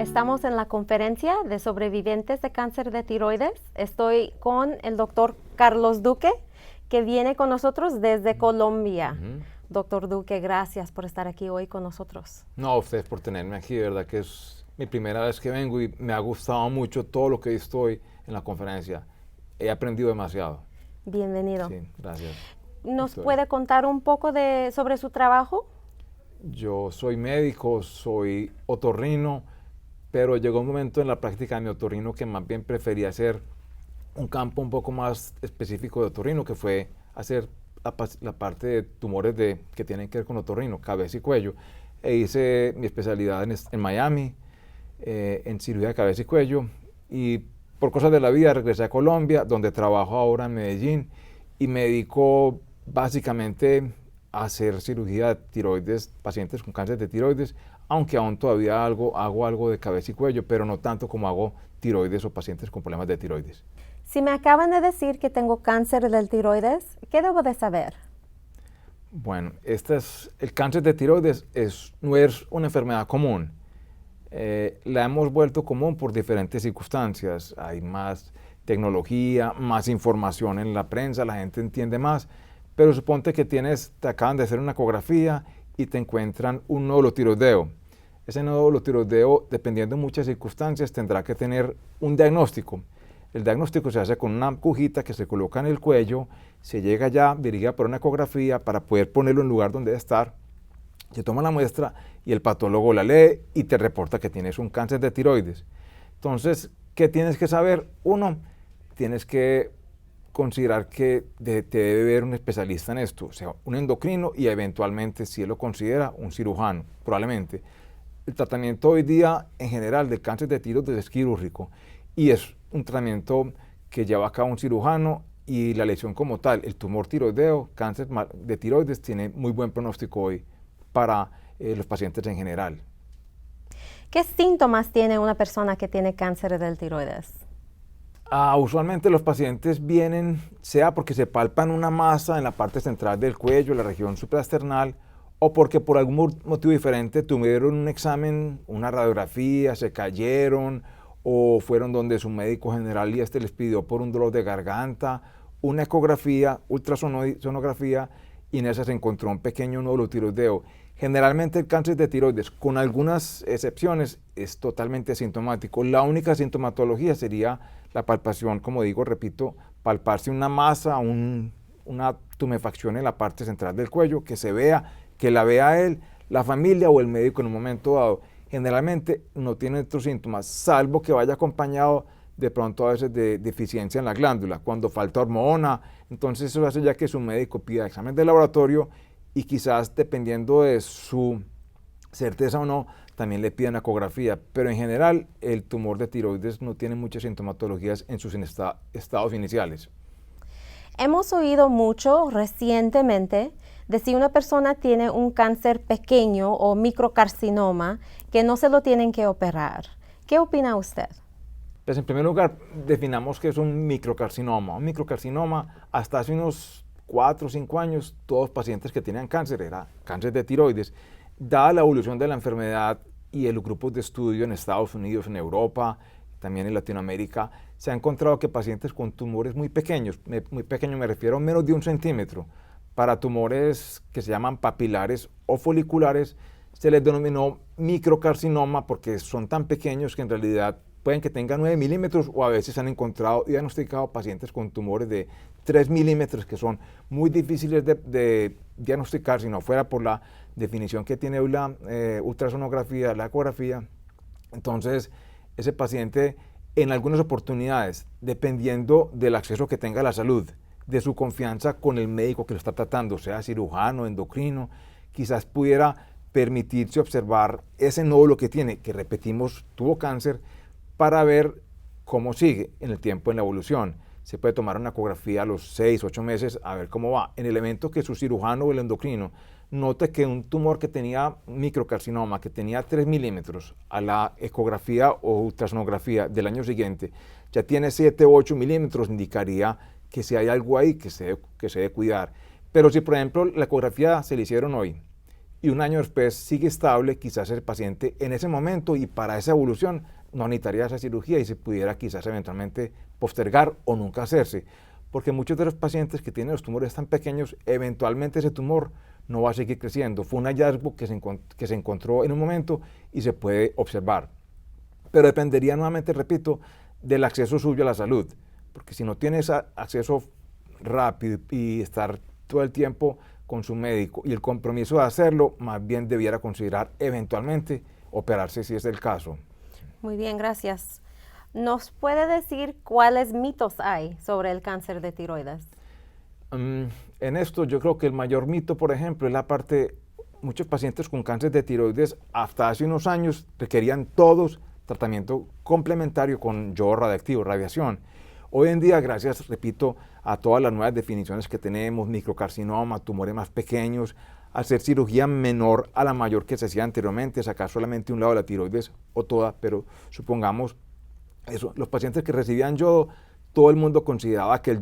Estamos en la conferencia de sobrevivientes de cáncer de tiroides. Estoy con el doctor Carlos Duque, que viene con nosotros desde Colombia. Doctor Duque, gracias por estar aquí hoy con nosotros. No, a ustedes por tenerme aquí, de verdad que es mi primera vez que vengo y me ha gustado mucho todo lo que he visto hoy en la conferencia. He aprendido demasiado. Bienvenido. Sí, gracias. ¿Nos puede contar un poco sobre su trabajo? Yo soy médico, soy otorrino, pero llegó un momento en la práctica de mi otorrino que más bien prefería hacer un campo un poco más específico de otorrino, que fue hacer la parte de tumores que tienen que ver con otorrino, cabeza y cuello. E hice mi especialidad en Miami, en cirugía de cabeza y cuello, y por cosas de la vida regresé a Colombia, donde trabajo ahora en Medellín, y me dedico básicamente a hacer cirugía de tiroides, pacientes con cáncer de tiroides, aunque aún todavía hago algo de cabeza y cuello, pero no tanto como hago tiroides o pacientes con problemas de tiroides. Si me acaban de decir que tengo cáncer del tiroides, ¿qué debo de saber? Bueno, el cáncer de tiroides no es una enfermedad común. La hemos vuelto común por diferentes circunstancias. Hay más tecnología, más información en la prensa, la gente entiende más, pero suponte que te acaban de hacer una ecografía y te encuentran un nódulo tiroideo. Ese nódulo tiroideo, dependiendo de muchas circunstancias, tendrá que tener un diagnóstico. El diagnóstico se hace con una agujita que se coloca en el cuello, se llega ya dirigida por una ecografía para poder ponerlo en el lugar donde debe estar. Se toma la muestra y el patólogo la lee y te reporta que tienes un cáncer de tiroides. Entonces, ¿qué tienes que saber? Uno, tienes que considerar que te debe ver un especialista en esto, o sea, un endocrino y eventualmente, si él lo considera, un cirujano, probablemente. El tratamiento hoy día, en general, del cáncer de tiroides es quirúrgico y es un tratamiento que lleva a cabo un cirujano y la lesión como tal, el tumor tiroideo, cáncer de tiroides, tiene muy buen pronóstico hoy para los pacientes en general. ¿Qué síntomas tiene una persona que tiene cáncer del tiroides? Usualmente los pacientes vienen, sea porque se palpan una masa en la parte central del cuello, la región supraesternal, o porque por algún motivo diferente tuvieron un examen, una radiografía, se cayeron, o fueron donde su médico general y les pidió por un dolor de garganta, una ecografía, ultrasonografía, y en esa se encontró un pequeño nódulo tiroideo. Generalmente el cáncer de tiroides, con algunas excepciones, es totalmente asintomático. La única sintomatología sería la palpación, como digo, repito, palparse una masa, una tumefacción en la parte central del cuello, que la vea él, la familia o el médico en un momento dado. Generalmente no tiene otros síntomas, salvo que vaya acompañado de pronto a veces de deficiencia en la glándula, cuando falta hormona. Entonces eso hace ya que su médico pida examen de laboratorio y quizás dependiendo de su certeza o no, también le pidan ecografía. Pero en general el tumor de tiroides no tiene muchas sintomatologías en sus estados iniciales. Hemos oído mucho recientemente de si una persona tiene un cáncer pequeño o microcarcinoma que no se lo tienen que operar. ¿Qué opina usted? Pues en primer lugar, definamos qué es un microcarcinoma. Un microcarcinoma, hasta hace unos 4 o 5 años, todos los pacientes que tenían cáncer era cáncer de tiroides. Dada la evolución de la enfermedad y los grupos de estudio en Estados Unidos, en Europa, también en Latinoamérica, se ha encontrado que pacientes con tumores muy pequeños me refiero a menos de 1 centímetro, para tumores que se llaman papilares o foliculares, se les denominó microcarcinoma porque son tan pequeños que en realidad pueden que tengan 9 milímetros o a veces han encontrado y diagnosticado pacientes con tumores de 3 milímetros que son muy difíciles de diagnosticar si no fuera por la definición que tiene la ultrasonografía, la ecografía. Entonces, ese paciente en algunas oportunidades, dependiendo del acceso que tenga a la salud, de su confianza con el médico que lo está tratando, sea cirujano, endocrino, quizás pudiera permitirse observar ese nódulo que tiene, que repetimos, tuvo cáncer, para ver cómo sigue en el tiempo, en la evolución. Se puede tomar una ecografía a los 6, 8 meses a ver cómo va. En el evento que su cirujano o el endocrino note que un tumor que tenía microcarcinoma, que tenía 3 milímetros, a la ecografía o ultrasonografía del año siguiente, ya tiene 7 o 8 milímetros, indicaría que si hay algo ahí que se debe cuidar. Pero si, por ejemplo, la ecografía se le hicieron hoy y un año después sigue estable, quizás el paciente en ese momento y para esa evolución no necesitaría esa cirugía y se pudiera quizás eventualmente postergar o nunca hacerse. Porque muchos de los pacientes que tienen los tumores tan pequeños, eventualmente ese tumor no va a seguir creciendo. Fue un hallazgo que se encontró en un momento y se puede observar. Pero dependería nuevamente, repito, del acceso suyo a la salud. Porque si no tiene ese acceso rápido y estar todo el tiempo con su médico y el compromiso de hacerlo, más bien debiera considerar eventualmente operarse si es el caso. Muy bien, gracias. ¿Nos puede decir cuáles mitos hay sobre el cáncer de tiroides? En esto yo creo que el mayor mito, por ejemplo, es la parte, muchos pacientes con cáncer de tiroides hasta hace unos años requerían todos tratamiento complementario con yodo radiactivo, radiación. Hoy en día, gracias, repito, a todas las nuevas definiciones que tenemos, microcarcinoma, tumores más pequeños, hacer cirugía menor a la mayor que se hacía anteriormente, sacar solamente un lado de la tiroides o toda, pero supongamos eso, los pacientes que recibían yodo, todo el mundo consideraba que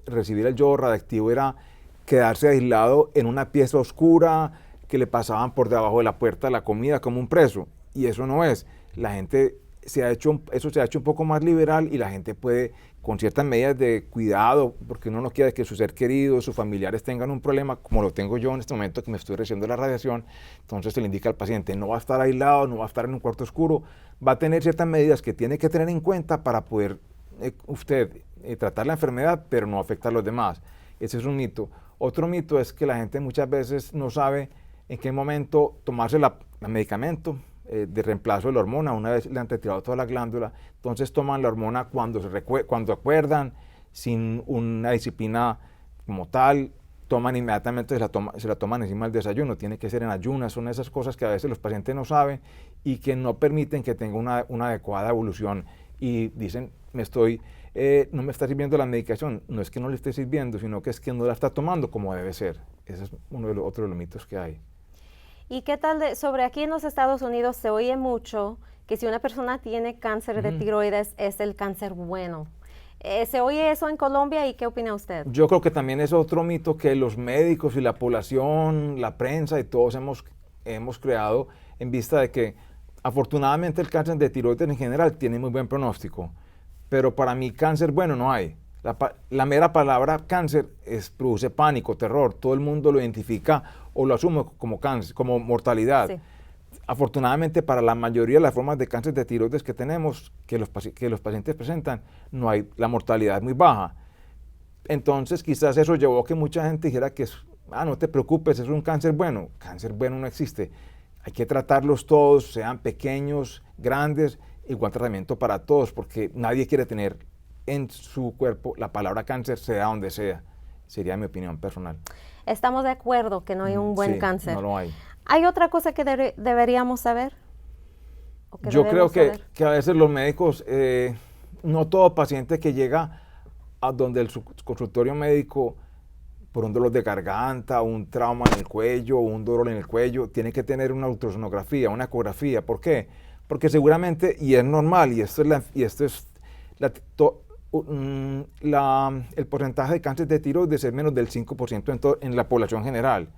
recibir el yodo radiactivo era quedarse aislado en una pieza oscura, que le pasaban por debajo de la puerta de la comida como un preso, y eso no es. La gente eso se ha hecho un poco más liberal y la gente puede, con ciertas medidas de cuidado, porque uno no quiere que su ser querido, sus familiares tengan un problema, como lo tengo yo en este momento que me estoy recibiendo la radiación, entonces se le indica al paciente, no va a estar aislado, no va a estar en un cuarto oscuro, va a tener ciertas medidas que tiene que tener en cuenta para poder usted tratar la enfermedad, pero no afectar a los demás. Ese es un mito. Otro mito es que la gente muchas veces no sabe en qué momento tomarse el medicamento de reemplazo de la hormona, una vez le han retirado toda la glándula, entonces toman la hormona cuando acuerdan, sin una disciplina como tal, toman inmediatamente, se la toman encima del desayuno, tiene que ser en ayunas, son esas cosas que a veces los pacientes no saben y que no permiten que tenga una adecuada evolución y dicen, no me está sirviendo la medicación, no es que no le esté sirviendo, sino que es que no la está tomando como debe ser. Ese es otro de los mitos que hay. ¿Y qué tal sobre aquí en los Estados Unidos se oye mucho que si una persona tiene cáncer de tiroides es el cáncer bueno? ¿Se oye eso en Colombia y qué opina usted? Yo creo que también es otro mito que los médicos y la población, la prensa y todos hemos creado en vista de que afortunadamente el cáncer de tiroides en general tiene muy buen pronóstico, pero para mí cáncer bueno no hay. La mera palabra cáncer produce pánico, terror, todo el mundo lo identifica o lo asume como cáncer, como mortalidad. Sí. Afortunadamente para la mayoría de las formas de cáncer de tiroides que tenemos, que los pacientes presentan, no hay, la mortalidad es muy baja. Entonces quizás eso llevó a que mucha gente dijera que no te preocupes, es un cáncer bueno. Cáncer bueno no existe. Hay que tratarlos todos, sean pequeños, grandes, igual tratamiento para todos, porque nadie quiere tener en su cuerpo la palabra cáncer, sea donde sea. Sería mi opinión personal. Estamos de acuerdo que no hay un buen cáncer. No lo hay. ¿Hay otra cosa que deberíamos saber? Yo creo que a veces los médicos, no todo paciente que llega a donde el consultorio médico por un dolor de garganta, un trauma en el cuello, un dolor en el cuello, tiene que tener una ultrasonografía, una ecografía. ¿Por qué? Porque seguramente, y es normal, el porcentaje de cáncer de tiroides es menos del 5% en la población general.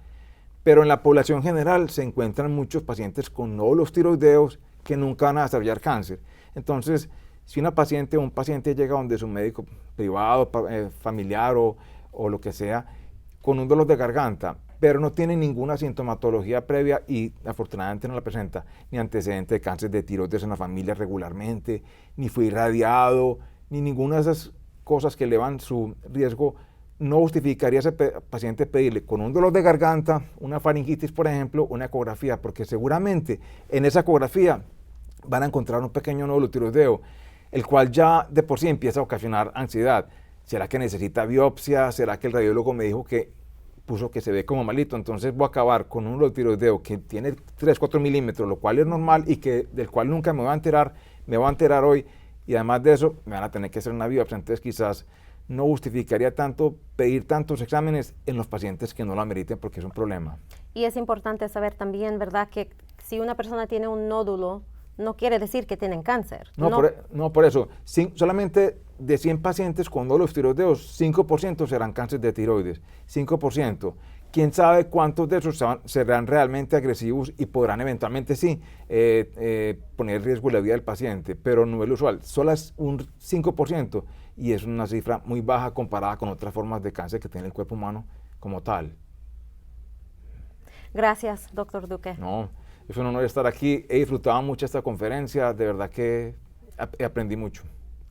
Pero en la población general se encuentran muchos pacientes con nódulos tiroideos que nunca van a desarrollar cáncer. Entonces, si un paciente llega donde su médico privado, familiar o lo que sea, con un dolor de garganta, pero no tiene ninguna sintomatología previa y afortunadamente no la presenta, ni antecedente de cáncer de tiroides en la familia regularmente, ni fue irradiado, ni ninguna de esas cosas que elevan su riesgo, no justificaría a ese paciente pedirle con un dolor de garganta, una faringitis, por ejemplo, una ecografía, porque seguramente en esa ecografía van a encontrar un pequeño nódulo tiroideo, el cual ya de por sí empieza a ocasionar ansiedad. ¿Será que necesita biopsia? ¿Será que el radiólogo me dijo que puso que se ve como malito? Entonces voy a acabar con un nódulo tiroideo que tiene 3-4 milímetros, lo cual es normal y del cual nunca me voy a enterar hoy, y además de eso me van a tener que hacer una biopsia. Entonces quizás no justificaría tanto pedir tantos exámenes en los pacientes que no lo ameriten, porque es un problema. Y es importante saber también, ¿verdad?, que si una persona tiene un nódulo, no quiere decir que tienen cáncer. No, por eso. Solamente de 100 pacientes con nódulos tiroideos, 5% serán cáncer de tiroides. 5%. quién sabe cuántos de esos serán realmente agresivos y podrán eventualmente sí poner en riesgo la vida del paciente, pero no es lo usual, solo es un 5% y es una cifra muy baja comparada con otras formas de cáncer que tiene el cuerpo humano como tal. Gracias, doctor Duque. No, es un honor estar aquí, he disfrutado mucho esta conferencia, de verdad que aprendí mucho.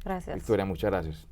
Gracias. Victoria, muchas gracias.